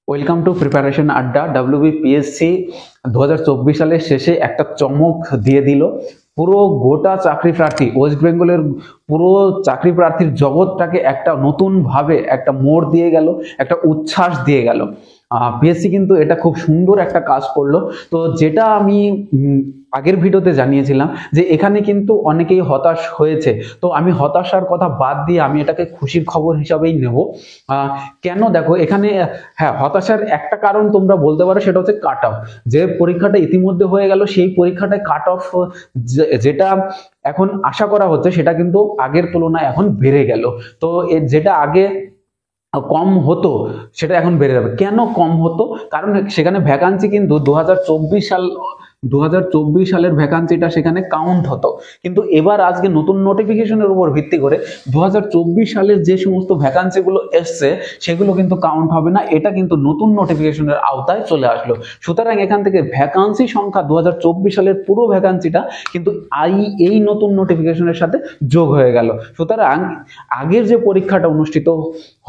Welcome to preparation আড্ডা। WBPSC 2024 সালের শেষে একটা চমক দিয়ে দিল। পুরো গোটা চাকরি প্রার্থী, ওয়েস্ট বেঙ্গলের পুরো চাকরি প্রার্থীর জগৎটাকে একটা নতুন ভাবে একটা মোড় দিয়ে গেল, একটা উচ্ছ্বাস দিয়ে গেল। পিএসসি কিন্তু এটা খুব সুন্দর একটা কাজ করলো। তো যেটা আমি আগের ভিডিওতে জানিয়েছিলাম যে এখানে কিন্তু অনেকেই হতাশ হয়েছে, তো আমি হতাশার কথা বাদ দিয়ে আমি এটাকে খুশির খবর হিসাবেই নেব। কেন দেখো, এখানে হ্যাঁ, হতাশার একটা কারণ তোমরা বলতে পারো, সেটা হচ্ছে কাট অফ। যে পরীক্ষাটা ইতিমধ্যে হয়ে গেল, সেই পরীক্ষাটায় কাট অফ যেটা এখন আশা করা হচ্ছে সেটা কিন্তু আগের তুলনায় এখন বেড়ে গেল। তো যেটা আগে কম হতো সেটা এখন বেড়ে যাবে। কেন কম হতো? কারণ সেখানে ভ্যাকান্সি কিন্তু 2024 সালের ভ্যাকান্সিটা সেখানে কাউন্ট হতো, কিন্তু এবার আজকে নতুন নোটিফিকেশনের উপর ভিত্তি করে 2024 সালের যে সমস্ত ভ্যাকান্সিগুলো এসছে সেগুলো কিন্তু কাউন্ট হবে না। এটা কিন্তু নতুন নোটিফিকেশনের আওতায় চলে আসলো। সুতরাং এখান থেকে ভ্যাকান্সি সংখ্যা 2024 সালের পুরো ভ্যাকান্সিটা কিন্তু এই নতুন নোটিফিকেশনের সাথে যোগ হয়ে গেল। সুতরাং আগের যে পরীক্ষাটা অনুষ্ঠিত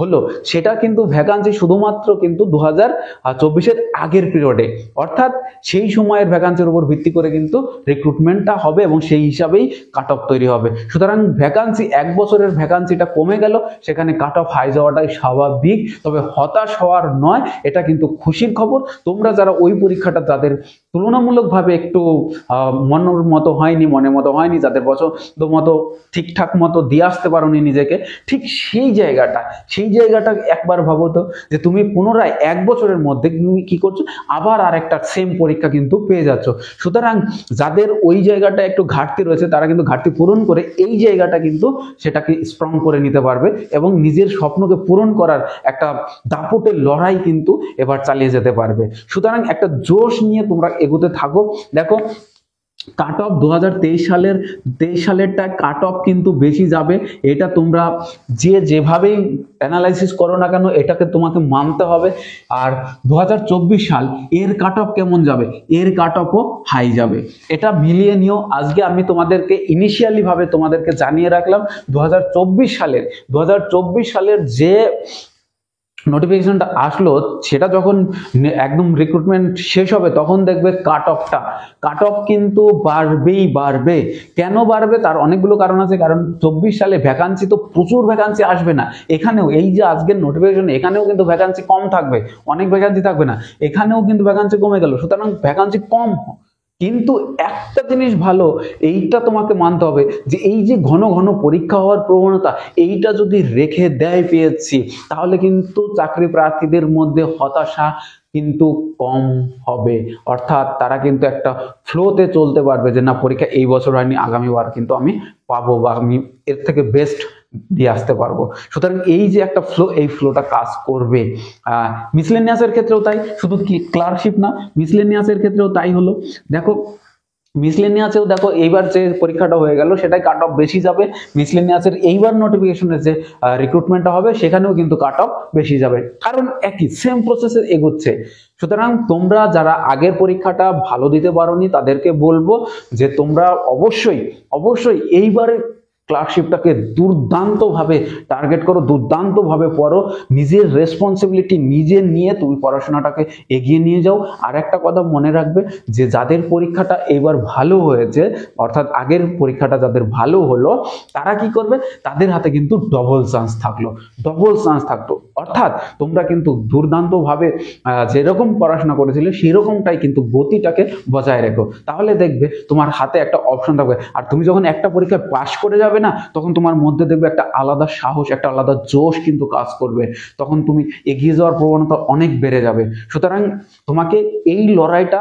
হলো সেটা কিন্তু ভ্যাকান্সি শুধুমাত্র কিন্তু 2024-এর আগের পিরিয়ডে, অর্থাৎ সেই সময়ের ভ্যাকান্সির উপর ভিত্তি করে কিন্তু রিক্রুটমেন্টটা হবে এবং সেই হিসাবেই কাট অফ তৈরি হবে। সুতরাং ভ্যাকান্সি, এক বছরের ভ্যাকান্সিটা কমে গেল, সেখানে কাট অফ হাই যাওয়াটাই স্বাভাবিক। তবে হতাশ হওয়ার নয়, এটা কিন্তু খুশির খবর। তোমরা যারা ওই পরীক্ষাটা যাদের তুলনামূলকভাবে একটু মনের মতো হয়নি, মনের মতো হয়নি, যাদের পছন্দ মতো ঠিকঠাক মতো দিয়ে আসতে পারোনি নিজেকে, ঠিক সেই জায়গাটা একবার ভাবো তো, যে তুমি পুনরায় এক বছরের মধ্যে তুমি কি করছো, আবার আর একটা সেম পরীক্ষা কিন্তু পেয়ে যাচ্ছ। সুতরাং যাদের ওই জায়গাটা একটু ঘাটতি রয়েছে তারা কিন্তু ঘাটতি পূরণ করে এই জায়গাটা কিন্তু সেটাকে স্ট্রং করে নিতে পারবে এবং নিজের স্বপ্নকে পূরণ করার একটা দাপটের লড়াই কিন্তু এবার চালিয়ে যেতে পারবে। সুতরাং একটা জোশ নিয়ে তোমরা এগোতে থাকো। দেখো, কাট অফ 2023 সালেরটা কাট অফ কিন্তু বেশি যাবে, এটা তোমরা যেভাবেই অ্যানালাইসিস করো না কেন এটাকে তোমাকে মানতে হবে। আর 2024 সাল এর কাট অফ কেমন যাবে, এর কাট অফও হাই যাবে, এটা মিলিয়ে নিও। আজকে আমি তোমাদেরকে ইনিশিয়ালি ভাবে তোমাদেরকে জানিয়ে রাখলাম 2024 সালের যে নোটিফিকেশনটা আসলো সেটা যখন একদম রিক্রুটমেন্ট শেষ হবে তখন দেখবে কাট অফ কিন্তু বাড়বে। কেন বাড়বে? তার অনেকগুলো কারণ আছে। কারণ 24 সালে ভ্যাকান্সি তো প্রচুর ভ্যাকান্সি আসবে না। এখানেও এই যে আজকের নোটিফিকেশন, এখানেও কিন্তু ভ্যাকান্সি কম থাকবে, অনেক ভ্যাকান্সি থাকবে না, এখানেও কিন্তু ভ্যাকান্সি কমে গেল। সুতরাং ভ্যাকান্সি কম, কিন্তু একটা জিনিস ভালো, এইটা তোমাকে মানতে হবে যে এই যে ঘন ঘন পরীক্ষা হওয়ার প্রবণতা, এইটা যদি রেখে দেয় পিএসসি, তাহলে কিন্তু চাকরি প্রার্থীদের মধ্যে হতাশা কিন্তু কম হবে। অর্থাৎ তারা কিন্তু একটা ফ্লোতে চলতে পারবে যে না, পরীক্ষা এই বছর হয়নি, আগামীবার কিন্তু আমি পাবো বা আমি এর থেকে বেস্ট দিয়ে আসতে পারবো। সুতরাং এই যে একটা ফ্লো, এই ফ্লোটা কাজ করবে। মিসলেনিয়াসের ক্ষেত্রেও তাই, শুধু ক্লার্কশিপ না, মিসলেনিয়াসের ক্ষেত্রেও তাই হলো। দেখো, মিসলেনিয়াসেও দেখো এইবার যে পরীক্ষাটা হয়ে গেল সেটাই কাট অফ বেশি যাবে। মিসলেনিয়াসের এইবার নোটিফিকেশনের যে রিক্রুটমেন্টটা হবে সেখানেও কিন্তু কাট অফ বেশি যাবে, কারণ একই সেম প্রসেসে এগোচ্ছে। সুতরাং তোমরা যারা আগের পরীক্ষাটা ভালো দিতে পারোনি তাদেরকে বলবো যে তোমরা অবশ্যই এইবারে ক্লার্কশিপটাকে দুর্দান্তভাবে টার্গেট করো, দুর্দান্তভাবে পড়ো, নিজের রেসপন্সিবিলিটি নিজে নিয়ে তুমি পড়াশোনাটাকে এগিয়ে নিয়ে যাও। আর একটা কথা মনে রাখবে যে যাদের পরীক্ষাটা এবার ভালো হয়েছে, অর্থাৎ আগের পরীক্ষাটা যাদের ভালো হলো, তারা কি করবে, তাদের হাতে কিন্তু ডবল চান্স থাকতো। অর্থাৎ তোমরা কিন্তু দুর্দান্তভাবে যেরকম পড়াশোনা করেছিলে সেরকমটাই কিন্তু গতিটাকে বজায় রেখো, তাহলে দেখবে তোমার হাতে একটা অপশন থাকবে। আর তুমি যখন একটা পরীক্ষায় পাশ করে যাবে না, তখন তোমার মধ্যে দেখবে একটা আলাদা সাহস, একটা আলাদা জোশ কিন্তু কাজ করবে, তখন তুমি এগিয়ে যাওয়ার প্রবণতা অনেক বেড়ে যাবে। সুতরাং তোমাকে এই লড়াইটা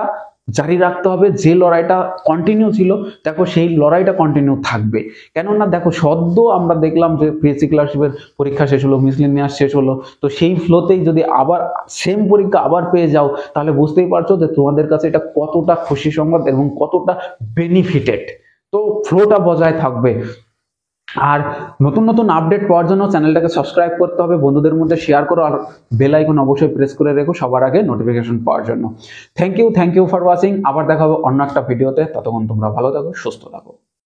জারি রাখতে হবে, যে লড়াইটা কন্টিনিউ ছিল, দেখো সেই লড়াইটা কন্টিনিউ থাকবে। কেননা দেখো, সদ্য আমরা দেখলাম যে পিএসসি ক্লার্কশিপের পরীক্ষা শেষ হলো, মিসলেনিয়াস শেষ হলো, তো সেই ফ্লোতেই যদি আবার সেম পরীক্ষা আবার পেয়ে যাও, তাহলে বুঝতেই পারছো যে তোমাদের কাছে এটা কতটা খুশি সংবাদ এবং কতটা বেনিফিটেড। তো ফ্লোটা বজায় থাকবে। আর নতুন আপডেট পাওয়ার জন্য চ্যানেলটাকে সাবস্ক্রাইব করতে হবে, বন্ধুদের মধ্যে শেয়ার করো, আর বেল আইকন অবশ্যই প্রেস করে রেখো সবার আগে নোটিফিকেশন পাওয়ার জন্য। Thank you for watching. আবার দেখা হবে অন্য একটা ভিডিওতে। ততক্ষণ তোমরা ভালো থাকো, সুস্থ থাকো।